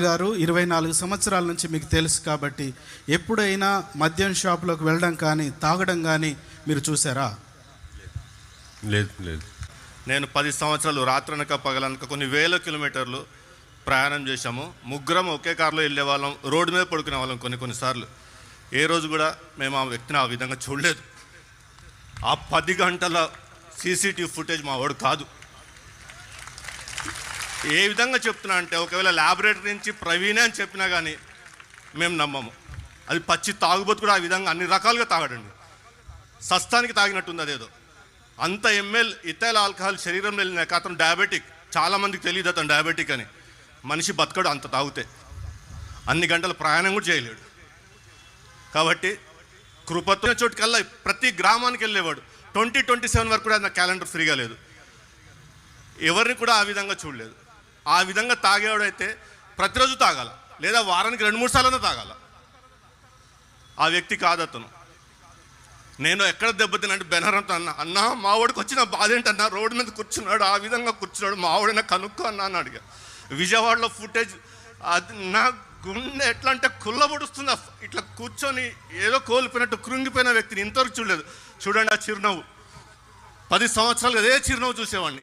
గారు 24 సంవత్సరాల నుంచి మీకు తెలుసు కాబట్టి ఎప్పుడైనా మద్యం షాపులోకి వెళ్ళడం కానీ తాగడం కానీ మీరు చూసారా? లేదు లేదు. నేను 10 సంవత్సరాలు రాత్రనక పగలనక కొన్ని వేల కిలోమీటర్లు ప్రయాణం చేశాము. ముగ్గురం ఒకే కారులో వెళ్ళే వాళ్ళం, రోడ్డు మీద పడుకునే వాళ్ళం కొన్నిసార్లు. ఏ రోజు కూడా మేము ఆ వ్యక్తిని ఆ విధంగా చూడలేదు. ఆ 10 గంటల సీసీటీవీ ఫుటేజ్ మా వాడు కాదు. ఏ విధంగా చెప్తున్నా అంటే, ఒకవేళ ల్యాబొరేటరీ నుంచి ప్రవీణే అని చెప్పినా కానీ మేము నమ్మము. అది పచ్చి తాగుబోతు కూడా ఆ విధంగా అన్ని రకాలుగా తాగడండి. సస్తానికి తాగినట్టుంది అదేదో. అంత ఎంఎల్ ఇథైల్ ఆల్కహాల్ శరీరంలో వెళ్ళినాక అతను డయాబెటిక్. చాలామందికి తెలియదు అతను డయాబెటిక్ అని. మనిషి బతకడు అంత తాగితే. అన్ని గంటల ప్రయాణం కూడా చేయలేడు. కాబట్టి కృపతో చోటుకల్లా ప్రతి గ్రామానికి వెళ్ళేవాడు. 2027 వరకు కూడా నా క్యాలెండర్ ఫ్రీగా లేదు. ఎవరిని కూడా ఆ విధంగా చూడలేదు. ఆ విధంగా తాగేవాడైతే ప్రతిరోజు తాగాల, లేదా వారానికి 2-3 సార్లు తాగాల. ఆ వ్యక్తి కాదు అతను. నేను ఎక్కడ దెబ్బతినంటే బెనరంతో అన్నా మా వాడికి వచ్చిన బాధ ఏంటన్నా, రోడ్డు మీద కూర్చున్నాడు, ఆ విధంగా కూర్చున్నాడు, మా వాడిన కనుక్కో అన్నా అని అడిగా. విజయవాడలో ఫుటేజ్ అది నా గుండె ఎట్లా అంటే కుల్లబొడుస్తుంది. ఇట్లా కూర్చొని ఏదో కోల్పోయినట్టు కృంగిపోయిన వ్యక్తిని ఇంతవరకు చూడలేదు. చూడండి ఆ చిరునవ్వు. 10 సంవత్సరాలు అదే చిరునవ్వు చూసేవాడిని.